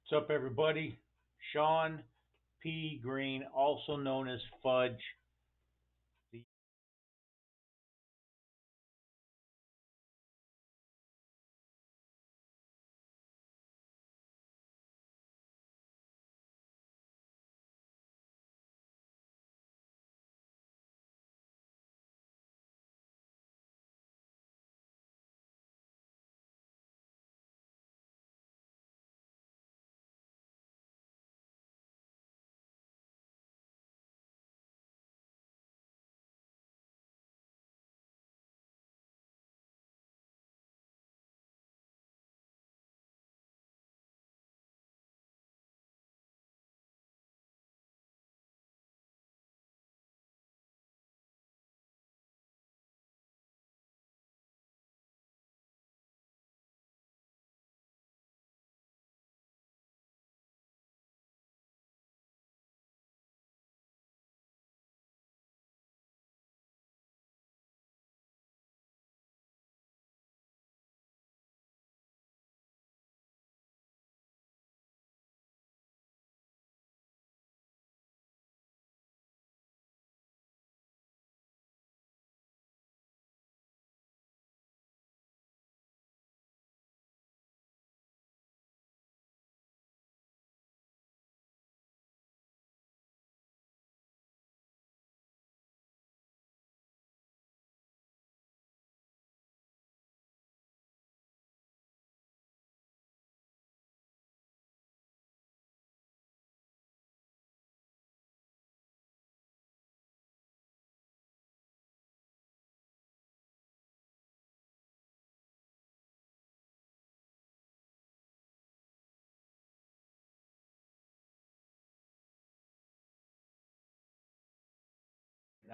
What's up, everybody? Sean P. Green, also known as Fudge. The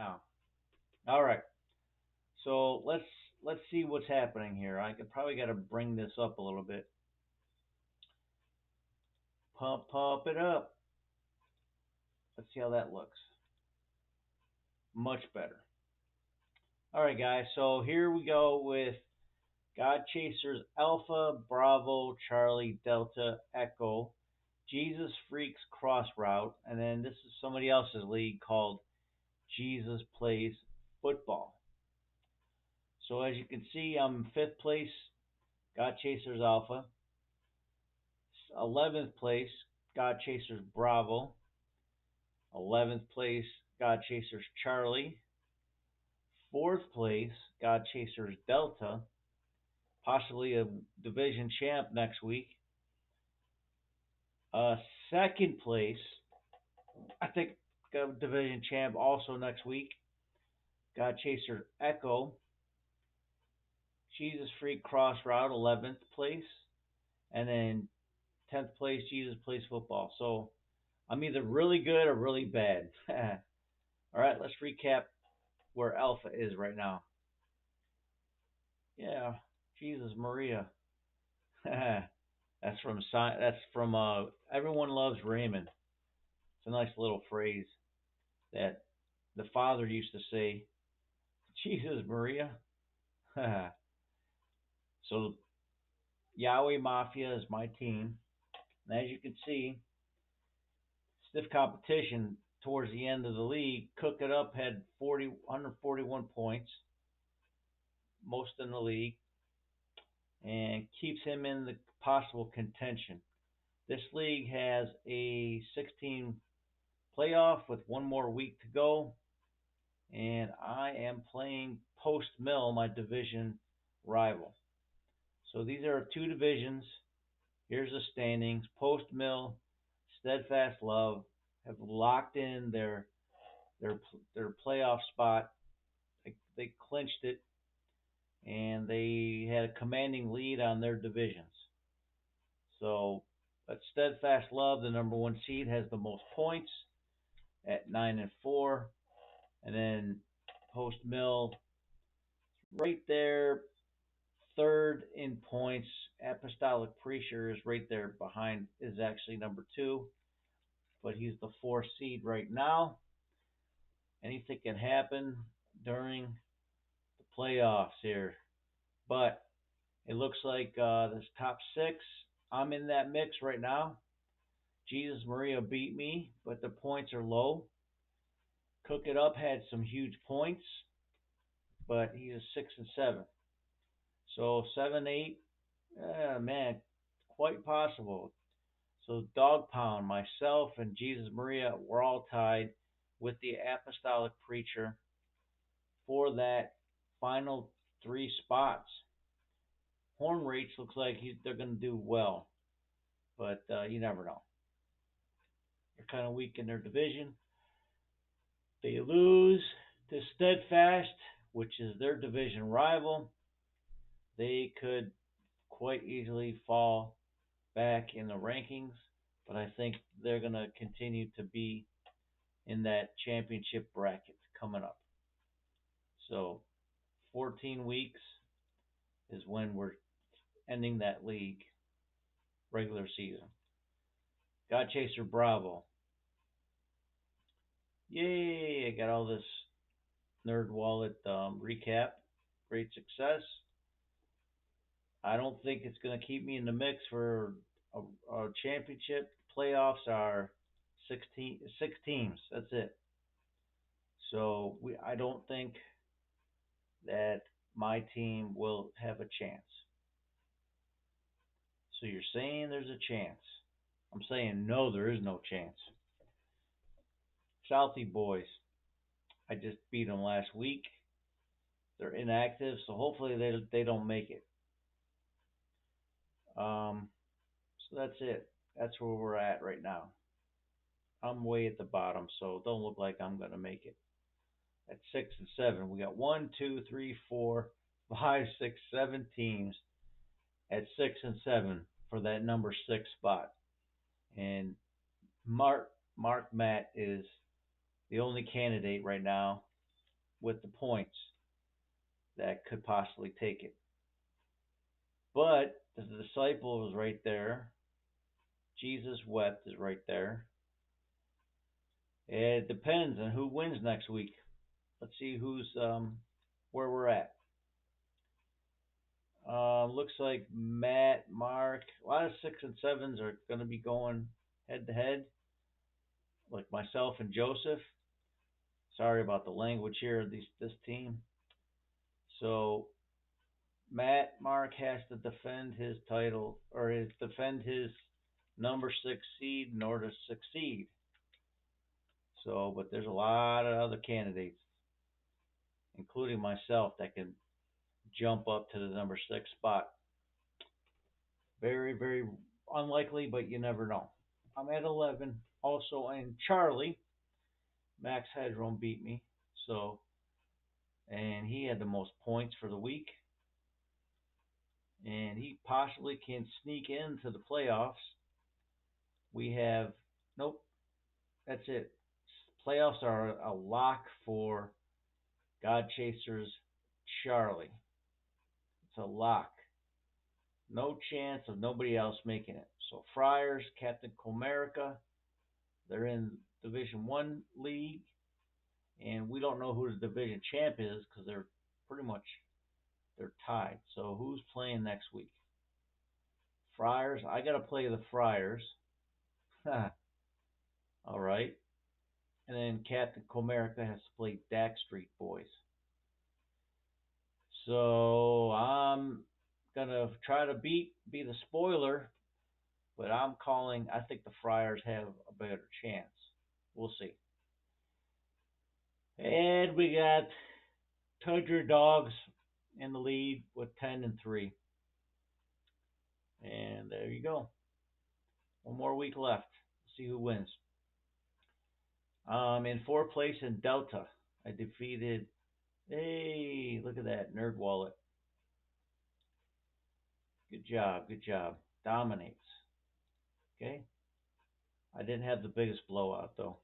now, all right. So let's see what's happening here. I could probably got to bring this up a little bit. Pump it up. Let's see how that looks. Much better. All right, guys. So here we go with God Chasers Alpha Bravo Charlie Delta Echo Jesus Freaks Cross Route, and then this is somebody else's league called Jesus Plays Football. So as you can see, I'm fifth place, God Chasers Alpha. 11th place, God Chasers Bravo. 11th place, God Chasers Charlie. Fourth place, God Chasers Delta. Possibly a division champ next week. Uh, Second place, I think division champ also next week. God Chaser Echo. Jesus Freak Cross Route, 11th place. And then 10th place, Jesus Plays Football. So I'm either really good or really bad. All right, let's recap where Alpha is right now. Yeah, Jesus Maria. That's from Everyone Loves Raymond. It's a nice little phrase that the father used to say. Jesus Maria. So Yahweh Mafia is my team. And as you can see, stiff competition towards the end of the league. Cook It Up had 141 points, most in the league, and keeps him in the possible contention. This league has a 16 playoff with one more week to go, and I am playing Post Mill, my division rival. So these are two divisions. Here's the standings. Post Mill, Steadfast Love have locked in their their playoff spot. They clinched it, and they had a commanding lead on their divisions. So, but Steadfast Love, the number one seed, has the most points at 9-4, and then Post Mill right there, third in points. Apostolic Preacher is right there behind. Is actually number two, but he's the fourth seed right now. Anything can happen during the playoffs here, but it looks like this top six. I'm in that mix right now. Jesus Maria beat me, but the points are low. Cook It Up had some huge points, but he's a 6 and 7. So 7-8, man, quite possible. So Dog Pound, myself, and Jesus Maria were all tied with the Apostolic Preacher for that final three spots. Horn Reach looks like they're going to do well, but you never know. They're kind of weak in their division. They lose to Steadfast, which is their division rival. They could quite easily fall back in the rankings, but I think they're going to continue to be in that championship bracket coming up. So 14 weeks is when we're ending that league regular season. God Chaser Bravo. Yay! I got all this Nerd Wallet recap. Great success. I don't think it's going to keep me in the mix for a championship. Playoffs are 6 teams. That's it. So I don't think that my team will have a chance. So you're saying there's a chance. I'm saying no, there is no chance. Southie boys, I just beat them last week. They're inactive, so hopefully they don't make it. So that's it. That's where we're at right now. I'm way at the bottom, so don't look like I'm gonna make it. At 6 and 7, we got 1, 2, 3, 4, 5, 6, 7 teams at 6 and 7 for that number 6 spot. And Mark Matt is the only candidate right now with the points that could possibly take it. But the disciple is right there. Jesus wept is right there. It depends on who wins next week. Let's see who's where we're at. Looks like Matt, Mark, a lot of 6 and 7s are going to be going head to head, like myself and Joseph. Sorry about the language here of this team. So Mark has to defend his title or defend his number 6 seed in order to succeed. So, but there's a lot of other candidates, including myself, that can jump up to the number 6 spot. Very, very unlikely, but you never know. I'm at 11. Also, and Charlie, Max Hedron beat me. So, and he had the most points for the week. And he possibly can sneak into the playoffs. We have, nope, that's it. Playoffs are a lock for God Chasers Charlie. It's a lock. No chance of nobody else making it. So Friars, Captain Comerica, they're in Division One league, and we don't know who the division champ is because they're tied. So who's playing next week? Friars. I gotta play the Friars. All right. And then Captain Comerica has to play Dak Street Boys. So I'm gonna try to be the spoiler, but I'm calling. I think the Friars have a better chance. We'll see. And we got Tudger Dogs in the lead with 10 and 3. And there you go. One more week left. See who wins. In fourth place in Delta, I defeated. Hey, look at that Nerd Wallet. Good job, good job. Dominates. Okay. I didn't have the biggest blowout though.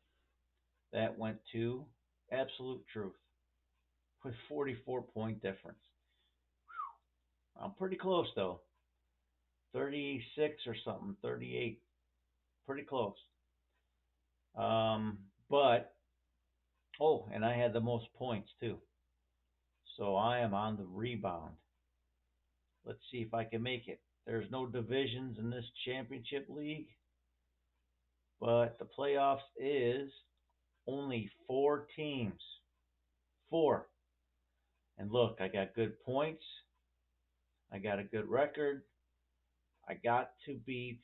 That went to Absolute Truth with 44-point difference. I'm pretty close though. 36 or something, 38. Pretty close. But and I had the most points too. So I am on the rebound. Let's see if I can make it. There's no divisions in this championship league. But the playoffs is only 4 teams. Four. And look, I got good points. I got a good record. I got to beat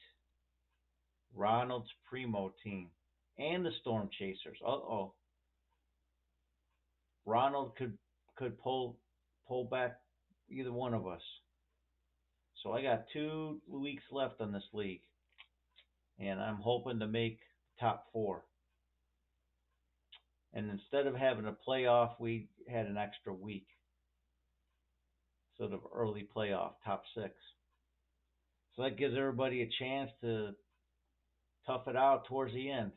Ronald's Primo team and the Storm Chasers. Uh-oh. Ronald could pull back either one of us. So I got 2 weeks left on this league, and I'm hoping to make top four. And instead of having a playoff, we had an extra week, sort of early playoff, top six. So that gives everybody a chance to tough it out towards the end.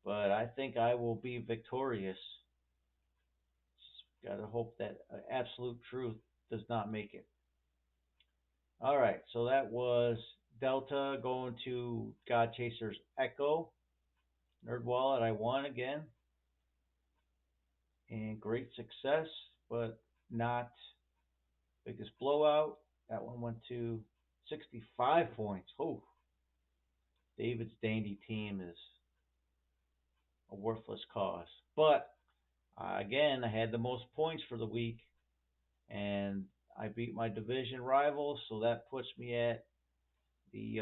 But I think I will be victorious. Gotta hope that absolute truth does not make it. All right, so that was Delta going to God Chasers Echo. Nerd Wallet, I won again. And great success, but not biggest blowout. That one went to 65 points. Oh, David's Dandy team is a worthless cause. But again, I had the most points for the week, and I beat my division rival, so that puts me at the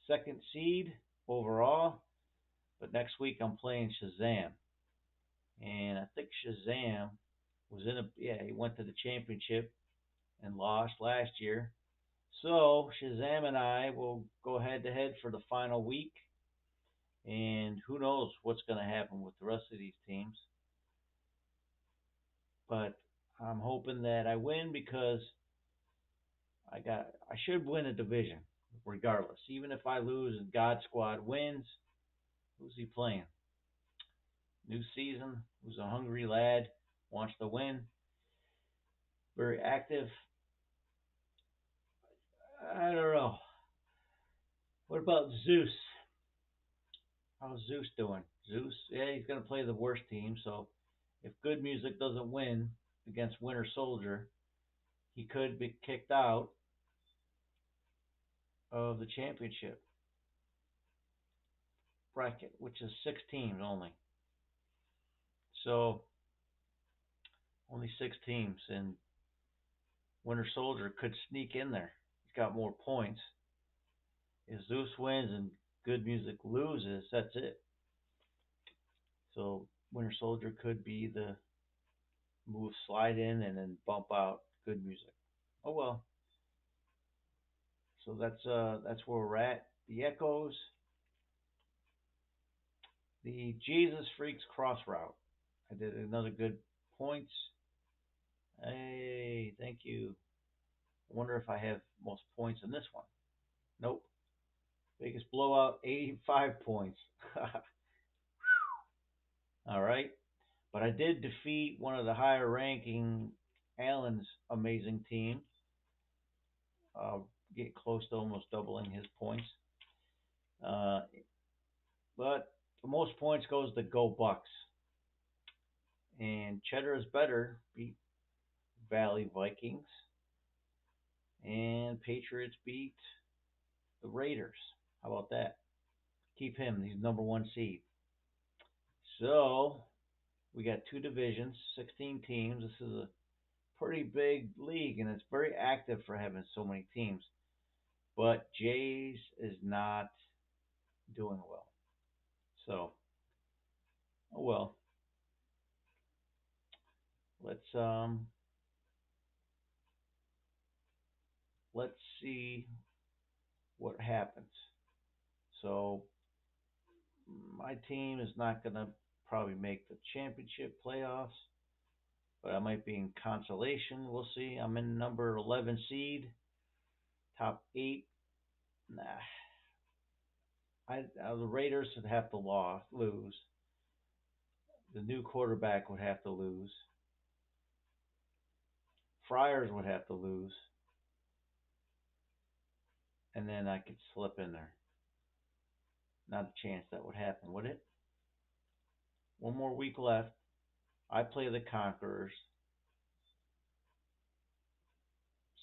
second seed overall. But next week I'm playing Shazam, and I think Shazam was in he went to the championship and lost last year. So Shazam and I will go head to head for the final week, and who knows what's going to happen with the rest of these teams. But I'm hoping that I win because I should win a division regardless. Even if I lose and God Squad wins, who's he playing? New season, who's a hungry lad, wants to win, very active. I don't know. What about Zeus? How's Zeus doing? Zeus, yeah, he's going to play the worst team. So if Good Music doesn't win against Winter Soldier, he could be kicked out of the championship bracket, which is 6 teams only. So only 6 teams, and Winter Soldier could sneak in there. He's got more points. If Zeus wins and Good Music loses, that's it. So Winter Soldier could be the move, slide in, and then bump out Good Music. Oh well. So that's where we're at. The Echoes, the Jesus Freaks cross route. I did another good points. Hey, thank you. I wonder if I have most points in this one. Nope. Biggest blowout, 85 points. All right. But I did defeat one of the higher ranking Allen's amazing team. Get close to almost doubling his points. Uh, but the most points goes to Go Bucks. And Cheddar is better beat Valley Vikings. And Patriots beat the Raiders. How about that? Keep him. He's number one seed. So we got two divisions, 16 teams. This is a pretty big league, and it's very active for having so many teams. But Jays is not doing well. So, oh well. Let's let's see what happens. So my team is not gonna probably make the championship playoffs, but I might be in consolation. We'll see. I'm in number 11 seed, top 8. Nah, the Raiders would have to lose. The new quarterback would have to lose. Friars would have to lose, and then I could slip in there. Not a chance that would happen, would it? One more week left. I play the Conquerors.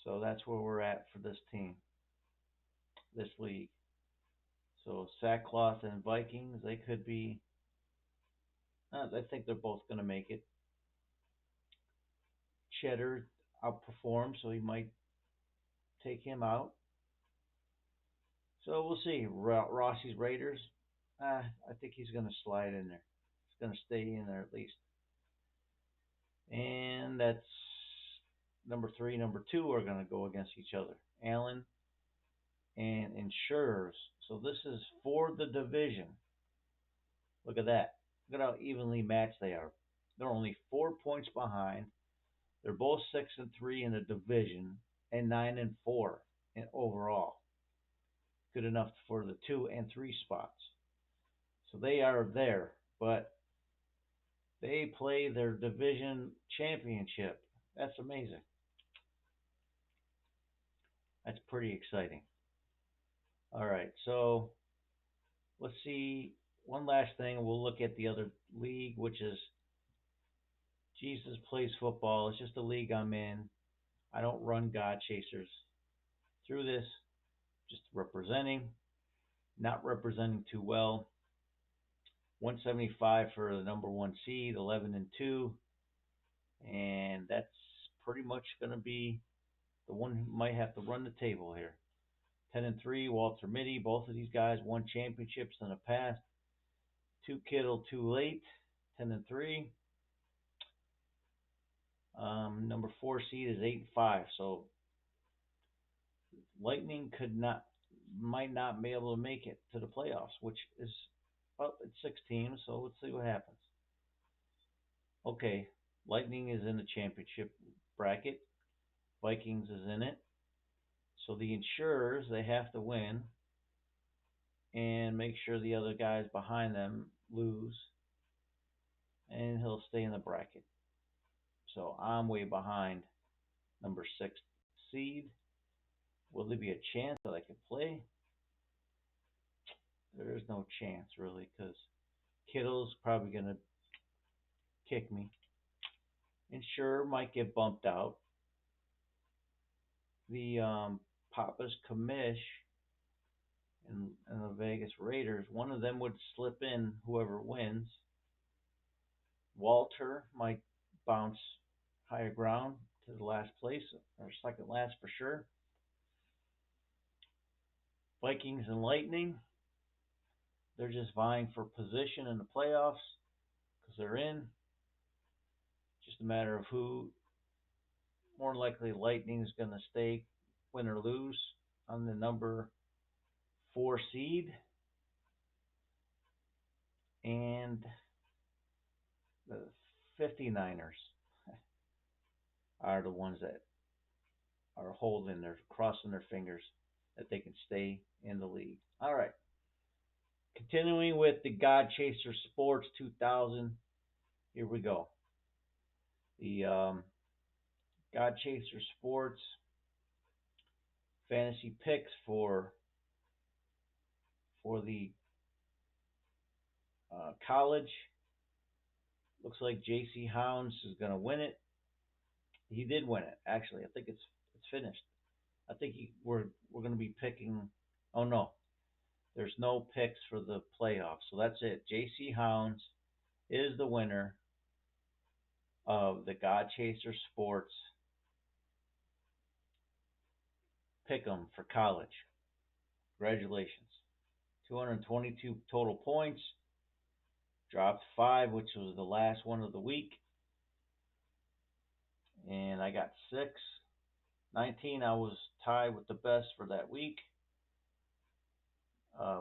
So that's where we're at for this team, this league. So Sackcloth and Vikings, they could be. I think they're both going to make it. Cheddar outperformed, so he might take him out. So we'll see. Rossi's Raiders. I think he's going to slide in there. He's going to stay in there at least. And that's number three. Number two are going to go against each other. Allen and Insurers. So this is for the division. Look at that. Look at how evenly matched they are. They're only 4 points behind. They're both 6-3 in the division and 9-4 in overall. Good enough for the 2 and 3 spots. So they are there, but they play their division championship. That's amazing. That's pretty exciting. All right, so let's see one last thing. We'll look at the other league, which is Jesus Plays Football. It's just a league I'm in. I don't run God Chasers through this, just representing, not representing too well. 175 for the number one seed, 11-2, and that's pretty much going to be the one who might have to run the table here. 10-3, Walter Mitty. Both of these guys won championships in the past. Too Kittle, too late. 10-3. Number four seed is 8-5. So Lightning might not be able to make it to the playoffs, which is up at 6 teams. So let's see what happens. Okay, Lightning is in the championship bracket. Vikings is in it. So the Insurers, they have to win and make sure the other guys behind them lose, and he'll stay in the bracket. So I'm way behind number 6 seed. Will there be a chance that I can play? There is no chance, really, because Kittle's probably going to kick me. Insurer might get bumped out. The Papa's Commish and the Vegas Raiders, one of them would slip in, whoever wins. Walter might bounce higher ground to the last place, or second last for sure. Vikings and Lightning, they're just vying for position in the playoffs because they're in. Just a matter of who. More likely, Lightning is going to stay, win or lose, on the number 4 seed. And the 59ers are the ones that are holding crossing their fingers that they can stay in the league. All right. Continuing with the God Chaser Sports 2000. Here we go. The God Chaser Sports fantasy picks for the college. Looks like J.C. Hounds is going to win it. He did win it, actually. I think it's finished. I think we're going to be picking. Oh no, there's no picks for the playoffs, so that's it. J.C. Hounds is the winner of the God Chaser Sports Pick'em for college. Congratulations. 222 total points. Dropped 5, which was the last one of the week. And I got 6. 19, I was tied with the best for that week.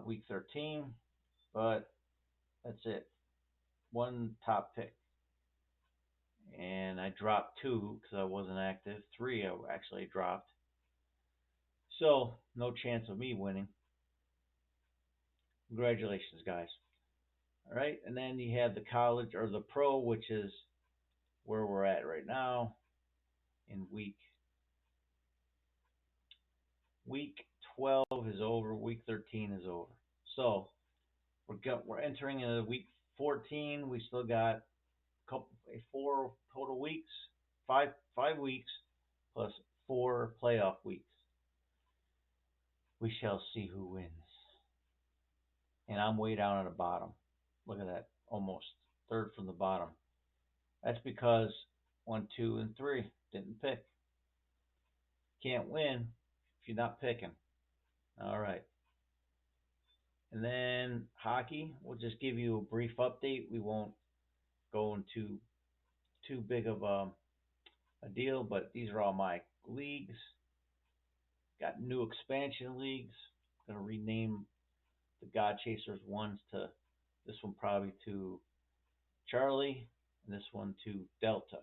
Week 13. But that's it. One top pick. And I dropped 2 because I wasn't active. 3 I actually dropped. So, no chance of me winning. Congratulations, guys. All right, and then you have the college or the pro, which is where we're at right now in week 12 is over, week 13 is over. So we're entering into week 14. We still got 4 total weeks, 5 weeks plus 4 playoff weeks. We shall see who wins. and I'm way down at the bottom. Look at that, almost third from the bottom. That's because 1, 2, and 3 didn't pick. Can't win if you're not picking. All right. And then hockey, we'll just give you a brief update. We won't go into too big of a deal, but these are all my leagues. Got new expansion leagues. Gonna rename the God Chasers ones to this one probably to Charlie, and this one to Delta,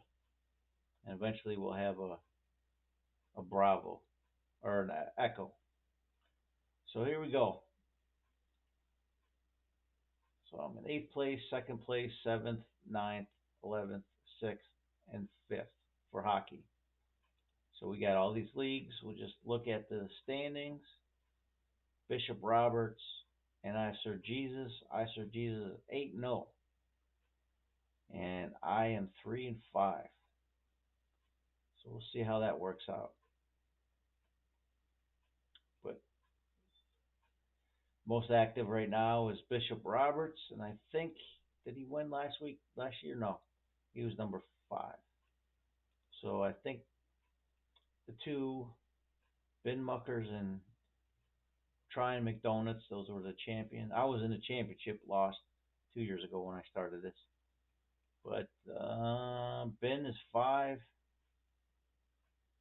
and eventually we'll have a Bravo or an Echo. So here we go. So I'm in eighth place, second place, seventh, ninth, 11th, sixth, and fifth for hockey. So we got all these leagues. We'll just look at the standings. Bishop Roberts and I Sir Jesus. I Sir Jesus is 8-0, and I am 3-5. So we'll see how that works out. But most active right now is Bishop Roberts, and I think did he win last week? Last year? No, he was number 5. So I think the two Ben Muckers and Tryon McDonuts, those were the champion. I was in the championship, lost 2 years ago when I started this. But Ben is 5,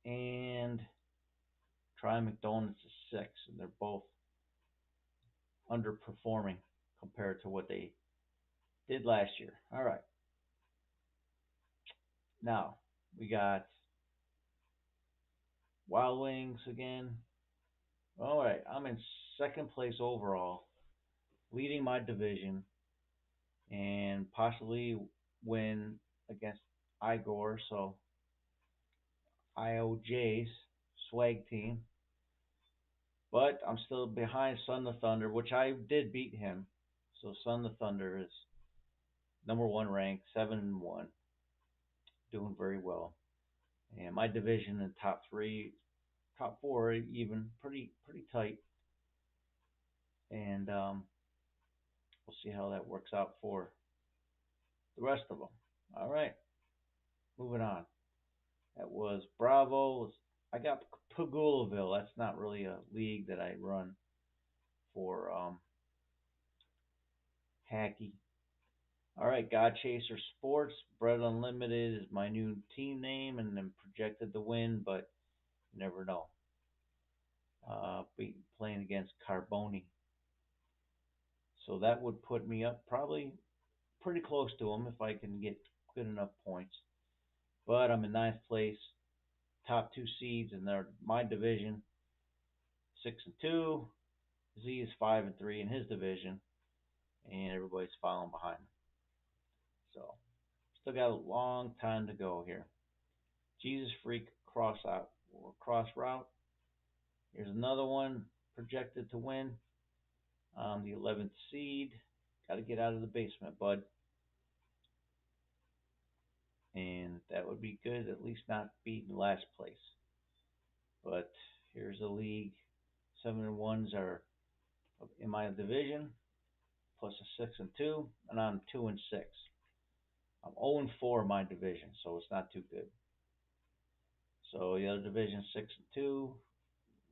and Tryon McDonuts is 6, and they're both underperforming compared to what they did last year. All right. Now, we got Wild Wings again. All right, I'm in second place overall, leading my division, and possibly win against Igor, so IOJ's swag team. But I'm still behind Sun the Thunder, which I did beat him. So Sun the Thunder is number 1 ranked, 7-1, doing very well. And my division in top 3, top 4, even pretty tight. And we'll see how that works out for the rest of them. All right, moving on. That was Bravo. I got Pagulaville. That's not really a league that I run for Hacky. All right, God Chaser Sports. Bread Unlimited is my new team name, and I'm projected to win, but you never know. Be playing against Carboni. So that would put me up probably pretty close to him if I can get good enough points. But I'm in ninth place, top 2 seeds in my division, 6-2. Z is 5-3 in his division, and everybody's following behind me. So still got a long time to go here. Jesus Freak cross route. Here's another one projected to win. The 11th seed. Got to get out of the basement, bud. And that would be good. At least not be in last place. But here's the league. 7-1s are in my division, plus a 6-2, and I'm 2-6. I'm 0-4 in my division, so it's not too good. So the other division 6-2,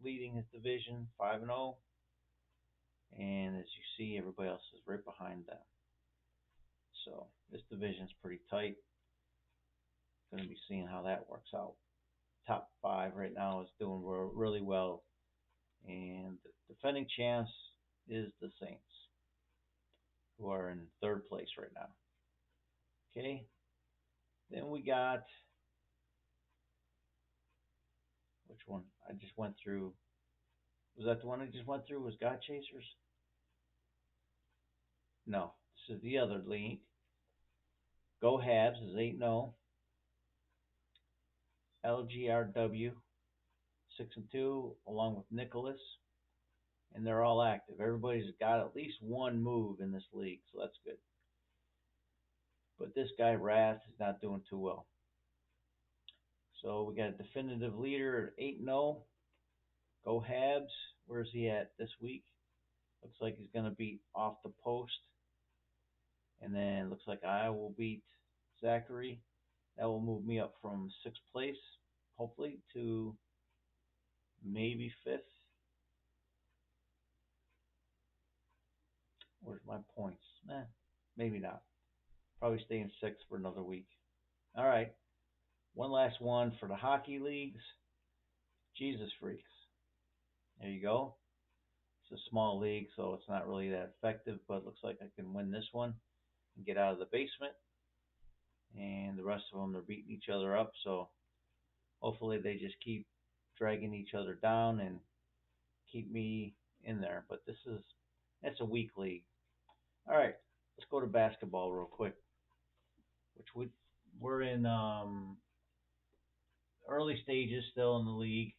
leading his division 5-0, and as you see, everybody else is right behind them. So this division's pretty tight. Going to be seeing how that works out. Top 5 right now is doing really well, and the defending champs is the Saints, who are in third place right now. Okay, then we got which one? I just went through. Was that the one I just went through? Was God Chasers? No, this is the other league. Go Habs is 8-0. LGRW 6-2, along with Nicholas, and they're all active. Everybody's got at least one move in this league, so that's good. But this guy Wrath is not doing too well. So we got a definitive leader at 8-0. Go Habs. Where's he at this week? Looks like he's gonna beat off the post, and then looks like I will beat Zachary. That will move me up from sixth place, hopefully, to maybe fifth. Where's my points? Maybe not. Probably stay in sixth for another week. All right, one last one for the hockey leagues. Jesus Freaks. There you go. It's a small league, so it's not really that effective, but it looks like I can win this one and get out of the basement. And the rest of them, they're beating each other up, so hopefully they just keep dragging each other down and keep me in there. But that's a weak league. All right, let's go to basketball real quick, which we're in early stages still in the league,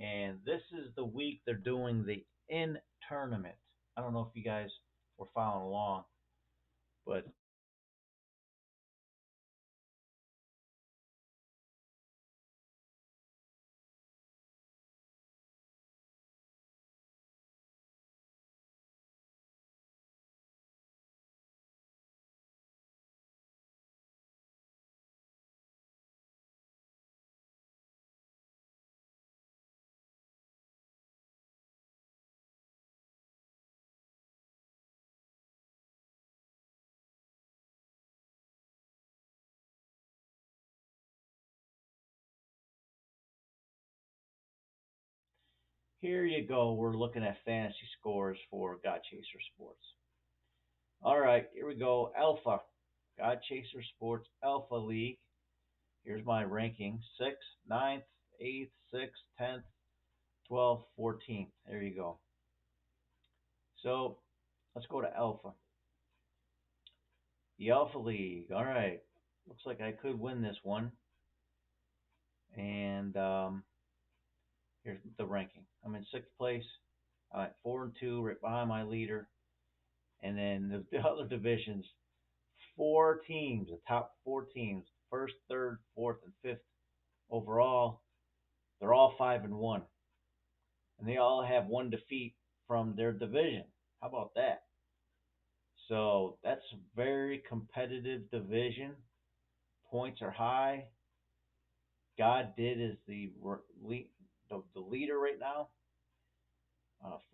and this is the week they're doing the in tournament. I don't know if you guys were following along, but here you go. We're looking at fantasy scores for God Chaser Sports. All right, here we go. Alpha, God Chaser Sports Alpha League. Here's my ranking: sixth, ninth, eighth, sixth, 10th, 12th, 14th. There you go. So let's go to Alpha. The Alpha League. All right. Looks like I could win this one. And here's the ranking. I'm in sixth place. I'm at 4-2, right behind my leader. And then the other divisions, four teams, the top four teams, first, third, fourth, and fifth overall. They're all 5-1, and they all have one defeat from their division. How about that? So that's a very competitive division. Points are high. God did is the leader right now.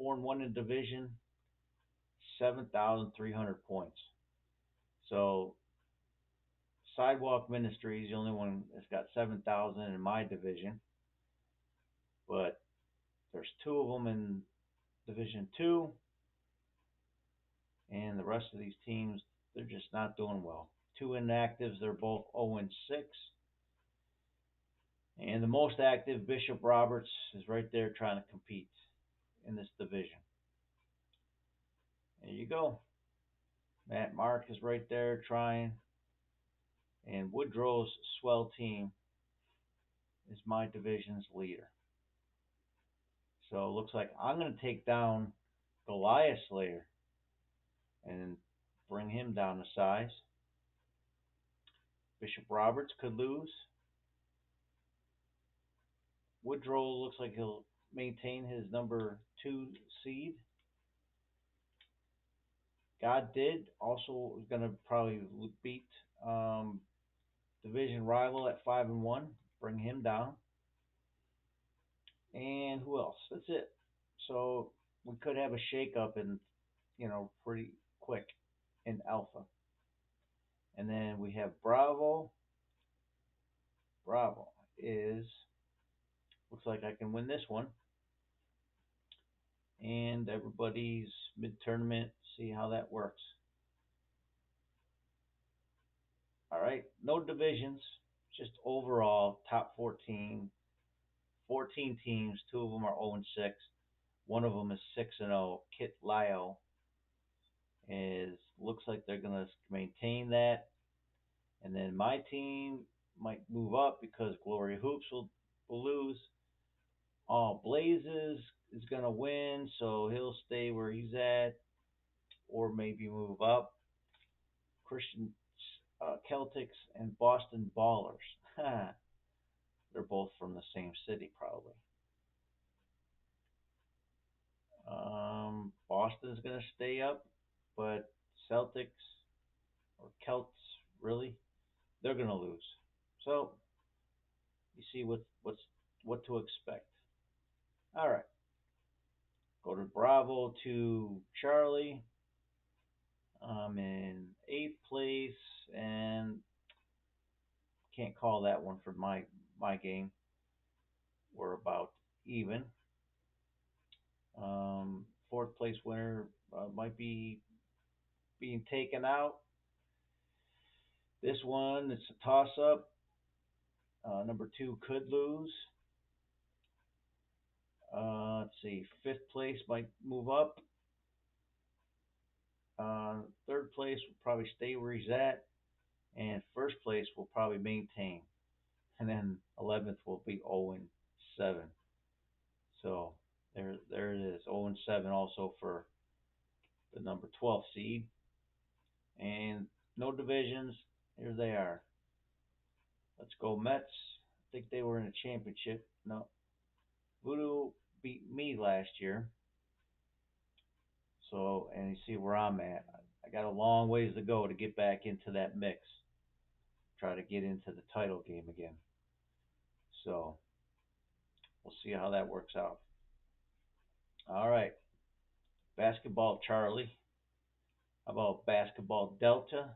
4-1 in division, 7,300 points. So Sidewalk Ministry is the only one that's got 7,000 in my division, but there's two of them in Division Two, and the rest of these teams they're just not doing well. Two inactives, they're both 0-6, and the most active Bishop Roberts is right there trying to compete in this division. There you go. Matt Mark is right there trying, and Woodrow's swell team is my division's leader. So it looks like I'm going to take down Goliath Slayer and bring him down a size. Bishop Roberts could lose. Woodrow looks like he'll maintain his number two seed. God did also is going to probably beat division rival at 5-1, bring him down. And who else? That's it. So we could have a shakeup in, pretty quick in Alpha. And then we have Bravo. Bravo is looks like I can win this one. And everybody's mid tournament, see how that works. All right, no divisions, just overall top 14. 14 teams, two of them are 0-6. One of them is 6-0. Kit Lyle is looks like they're going to maintain that. And then my team might move up because Glory Hoops will lose. All Blazes is going to win, so he'll stay where he's at or maybe move up. Christian Celtics and Boston Ballers. They're both from the same city, probably. Boston's going to stay up, but Celtics or Celts, really, they're going to lose. So you see what to expect. All right, go to Bravo to Charlie. I'm in eighth place, and can't call that one for my game. We're about even. Fourth place winner might be being taken out. This one, it's a toss up. Number two could lose. Let's see. Fifth place might move up. Third place will probably stay where he's at, and first place will probably maintain. And then 11th will be 0 and 7. So there it is. 0 and 7 also for the number 12 seed. And no divisions. Here they are. Let's go Mets. I think they were in a championship. No. Voodoo beat me last year. So, and you see where I'm at. I got a long ways to go to get back into that mix. Try to get into the title game again. So, we'll see how that works out. All right. Basketball Charlie. How about basketball Delta?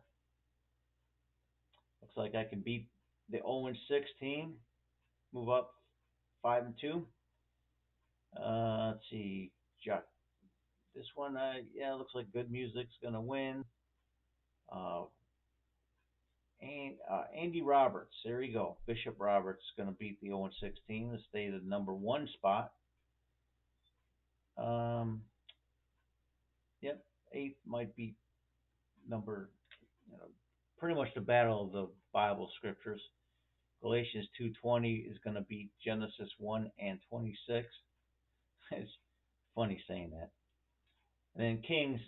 Looks like I can beat the 0 and 6 team. Move up 5 and 2. Let's see. This one, yeah, looks like Good Music's gonna win. Uh, and Andy Roberts, there you go. Bishop Roberts is gonna beat the 0 and 16 to stay the number one spot. Um, yep, eighth might be number, you know, pretty much the battle of the Bible scriptures. Galatians 2:20 is gonna beat Genesis 1 and 26. It's funny saying that. And then Kings,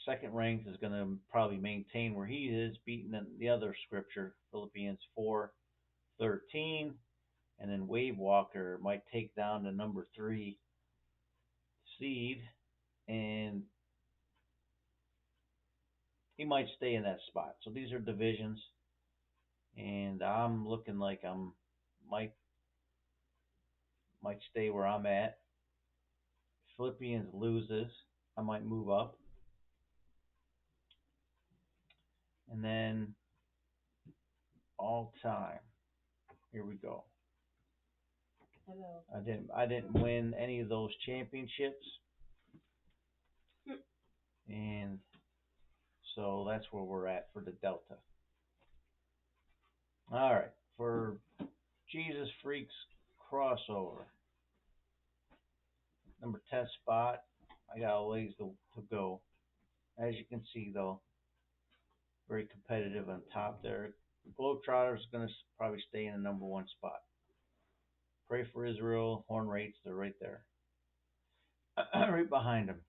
second ranked, is going to probably maintain where he is, beating the other scripture, Philippians 4:13. And then Wave Walker might take down the number 3 seed, and he might stay in that spot. So these are divisions, and I'm looking like I'm might might stay where I'm at. Philippians loses, I might move up, and then all time. Here we go. Hello. I didn't win any of those championships, and so that's where we're at for the Delta. All right, for Jesus Freaks crossover, number 10 spot. I got a ways to go. As you can see, though, very competitive on top there. Globetrotters going to probably stay in the number one spot. Pray for Israel, Horn Rates, they're right there. Right behind them.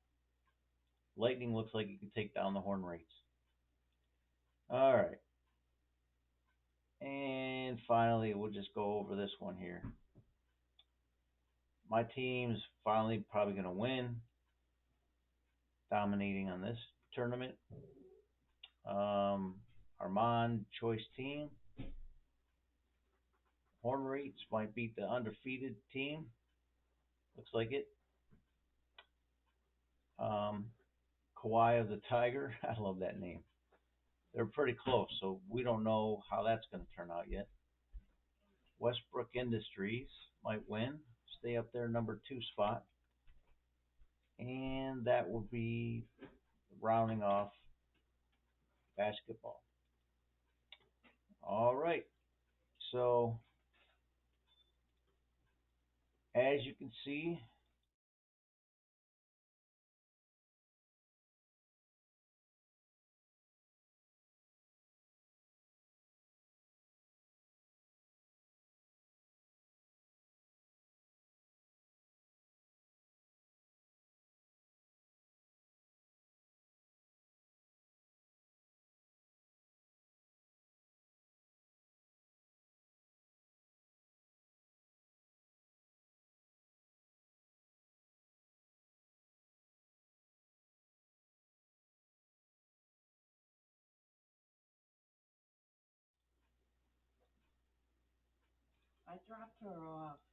Lightning looks like he can take down the Horn Rates. All right. And finally, we'll just go over this one here. My team's finally probably going to win, dominating on this tournament. Armand Choice Team. Horn Rates might beat the undefeated team. Looks like it. Kawhi of the Tiger. I love that name. They're pretty close, so we don't know how that's going to turn out yet. Westbrook Industries might win, stay up there, number 2 spot. And that will be rounding off basketball. All right. So, as you can see, dropped her off.